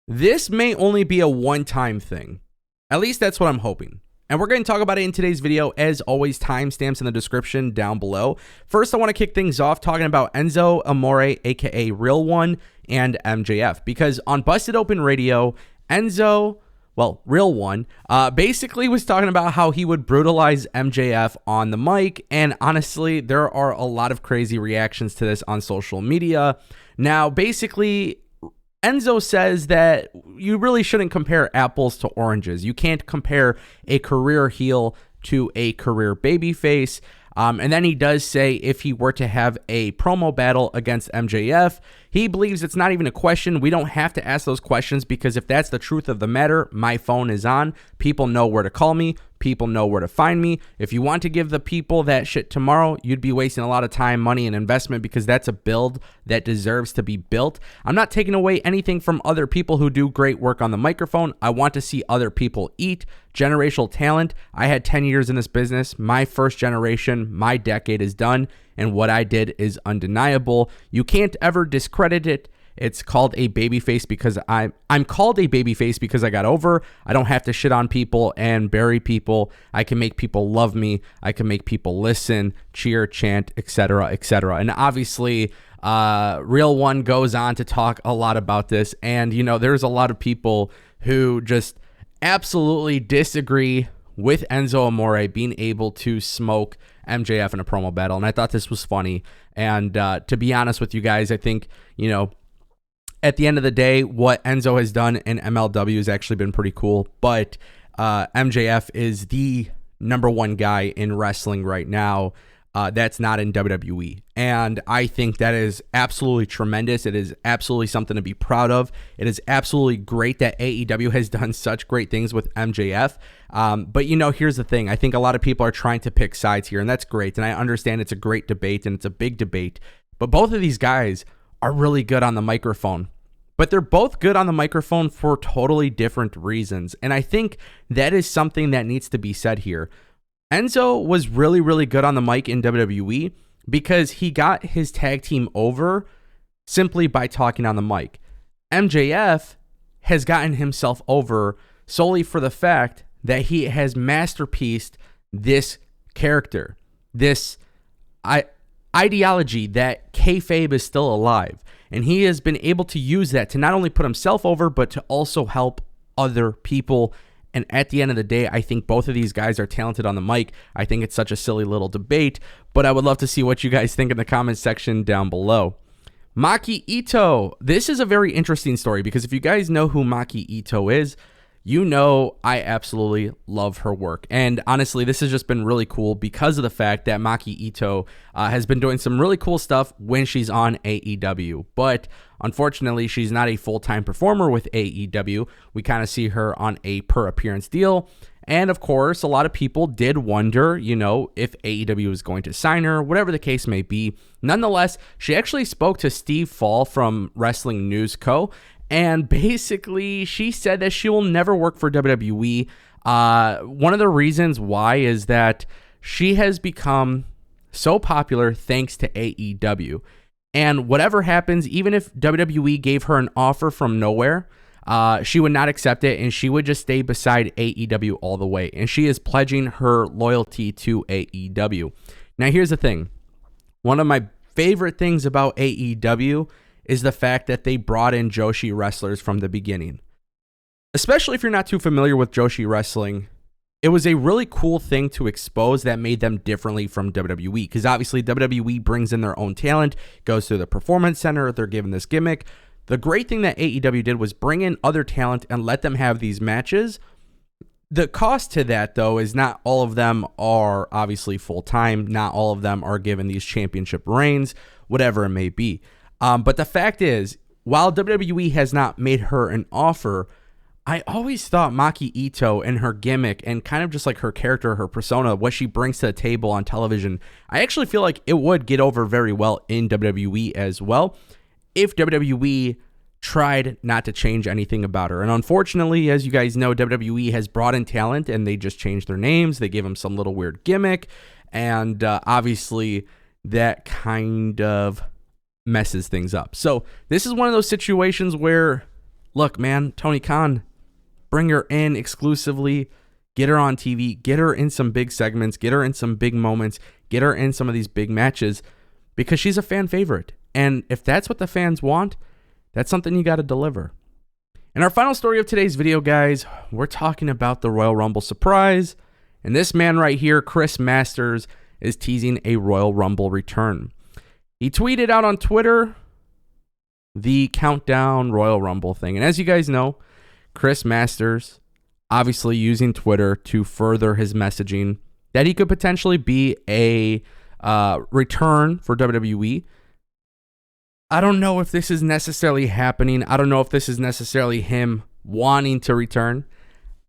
This may only be a one-time thing. At least that's what I'm hoping. And we're going to talk about it in today's video. As always, timestamps in the description down below. First, I want to kick things off talking about Enzo Amore, aka Real One, and MJF. Because on Busted Open Radio, Enzo, Real One, basically was talking about how he would brutalize MJF on the mic. And honestly, there are a lot of crazy reactions to this on social media. Now, basically, Enzo says that you really shouldn't compare apples to oranges. You can't compare a career heel to a career babyface. And then he does say if he were to have a promo battle against MJF, he believes it's not even a question. We don't have to ask those questions because if that's the truth of the matter, my phone is on. People know where to call me. People know where to find me. If you want to give the people that shit tomorrow, you'd be wasting a lot of time, money, and investment because that's a build that deserves to be built. I'm not taking away anything from other people who do great work on the microphone. I want to see other people eat. Generational talent. I had 10 years in this business. My first generation, my decade is done, and what I did is undeniable. You can't ever discredit it. It's called a babyface because I'm called a babyface because I got over. I don't have to shit on people and bury people. I can make people love me. I can make people listen, cheer, chant, etc., etc. And obviously, Real One goes on to talk a lot about this. And, you know, there's a lot of people who just absolutely disagree with Enzo Amore being able to smoke MJF in a promo battle. And I thought this was funny. And to be honest with you guys, I think, you know, at the end of the day, what Enzo has done in MLW has actually been pretty cool. But MJF is the number one guy in wrestling right now that's not in WWE. And I think that is absolutely tremendous. It is absolutely something to be proud of. It is absolutely great that AEW has done such great things with MJF. But, you know, here's the thing. I think a lot of people are trying to pick sides here, and that's great. And I understand it's a great debate, and it's a big debate. But both of these guys are really good on the microphone. But they're both good on the microphone for totally different reasons. And I think that is something that needs to be said here. Enzo was really, really good on the mic in WWE because he got his tag team over simply by talking on the mic. MJF has gotten himself over solely for the fact that he has masterpieced this character, this ideology that kayfabe is still alive. And he has been able to use that to not only put himself over, but to also help other people. And at the end of the day, I think both of these guys are talented on the mic. I think it's such a silly little debate, but I would love to see what you guys think in the comments section down below. Maki Ito. This is a very interesting story because if you guys know who Maki Ito is, you know I absolutely love her work. And honestly, this has just been really cool because of the fact that Maki Ito has been doing some really cool stuff when she's on AEW. But unfortunately, she's not a full-time performer with AEW. We kind of see her on a per-appearance deal. And of course, a lot of people did wonder, you know, if AEW was going to sign her, whatever the case may be. Nonetheless, she actually spoke to Steve Fall from Wrestling News Co., and basically, she said that she will never work for WWE. One of the reasons why is that she has become so popular thanks to AEW. And whatever happens, even if WWE gave her an offer from nowhere, she would not accept it, and she would just stay beside AEW all the way. And she is pledging her loyalty to AEW. Now, here's the thing. One of my favorite things about AEW is the fact that they brought in Joshi wrestlers from the beginning. Especially if you're not too familiar with Joshi wrestling, it was a really cool thing to expose that made them differently from WWE. Because obviously WWE brings in their own talent, goes through the performance center, they're given this gimmick. The great thing that AEW did was bring in other talent and let them have these matches. The cost to that, though, is not all of them are obviously full-time. Not all of them are given these championship reigns, whatever it may be. But the fact is, while WWE has not made her an offer, I always thought Maki Ito and her gimmick and kind of just like her character, her persona, what she brings to the table on television, I actually feel like it would get over very well in WWE as well if WWE tried not to change anything about her. And unfortunately, as you guys know, WWE has brought in talent and they just changed their names. They gave them some little weird gimmick. And obviously, that kind of messes things up. So this is one of those situations where look, man, Tony Khan, bring her in exclusively, get her on TV, get her in some big segments, get her in some big moments, get her in some of these big matches, because she's a fan favorite. And if that's what the fans want, that's something you got to deliver. And our final story of today's video, guys, we're talking about the Royal Rumble surprise. And this man right here, Chris Masters, is teasing a Royal Rumble return. He tweeted out on Twitter the countdown Royal Rumble thing. And as you guys know, Chris Masters obviously using Twitter to further his messaging that he could potentially be a return for WWE. I don't know if this is necessarily happening. I don't know if this is necessarily him wanting to return.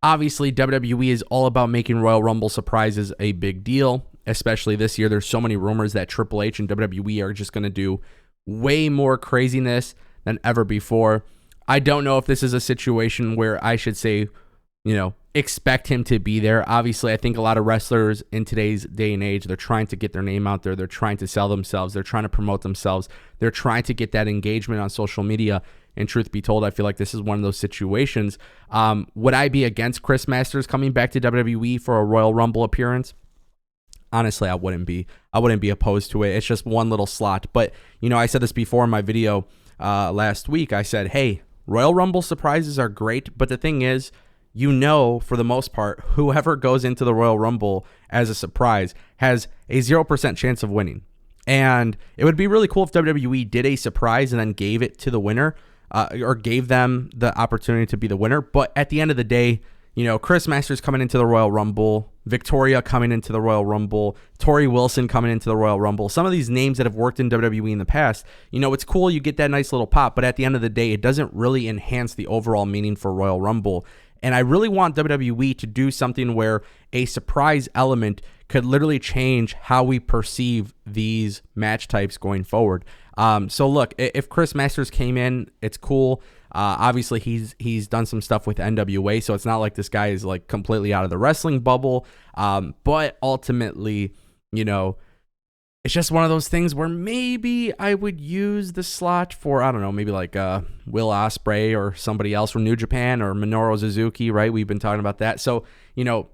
Obviously, WWE is all about making Royal Rumble surprises a big deal, especially this year. There's so many rumors that Triple H and WWE are just going to do way more craziness than ever before. I don't know if this is a situation where I should say, expect him to be there. Obviously, I think a lot of wrestlers in today's day and age, they're trying to get their name out there. They're trying to sell themselves. They're trying to promote themselves. They're trying to get that engagement on social media. And truth be told, I feel like this is one of those situations. Would I be against Chris Masters coming back to WWE for a Royal Rumble appearance? Honestly, I wouldn't be. I wouldn't be opposed to it. It's just one little slot. But, I said this before in my video last week. I said, hey, Royal Rumble surprises are great. But the thing is, for the most part, whoever goes into the Royal Rumble as a surprise has a 0% chance of winning. And it would be really cool if WWE did a surprise and then gave it to the winner. Or gave them the opportunity to be the winner. But at the end of the day, Chris Masters coming into the Royal Rumble, Victoria coming into the Royal Rumble, Tori Wilson coming into the Royal Rumble, some of these names that have worked in WWE in the past, it's cool, you get that nice little pop, but at the end of the day, it doesn't really enhance the overall meaning for Royal Rumble. And I really want WWE to do something where a surprise element could literally change how we perceive these match types going forward. So look, if Chris Masters came in, it's cool. Obviously, he's done some stuff with NWA, so it's not like this guy is like completely out of the wrestling bubble. But ultimately, it's just one of those things where maybe I would use the slot for, I don't know, maybe like Will Ospreay or somebody else from New Japan or Minoru Suzuki, right? We've been talking about that. So,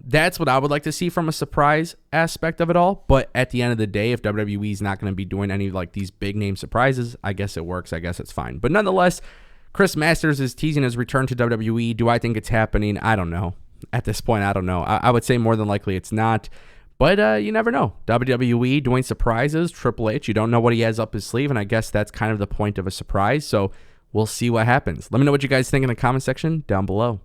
that's what I would like to see from a surprise aspect of it all. But at the end of the day, if WWE is not going to be doing any like these big name surprises, I guess it works. I guess it's fine. But nonetheless, Chris Masters is teasing his return to WWE. Do I think it's happening? I don't know. At this point, I don't know. I would say more than likely it's not. But you never know. WWE doing surprises, Triple H, you don't know what he has up his sleeve, and I guess that's kind of the point of a surprise. So we'll see what happens. Let me know what you guys think in the comment section down below.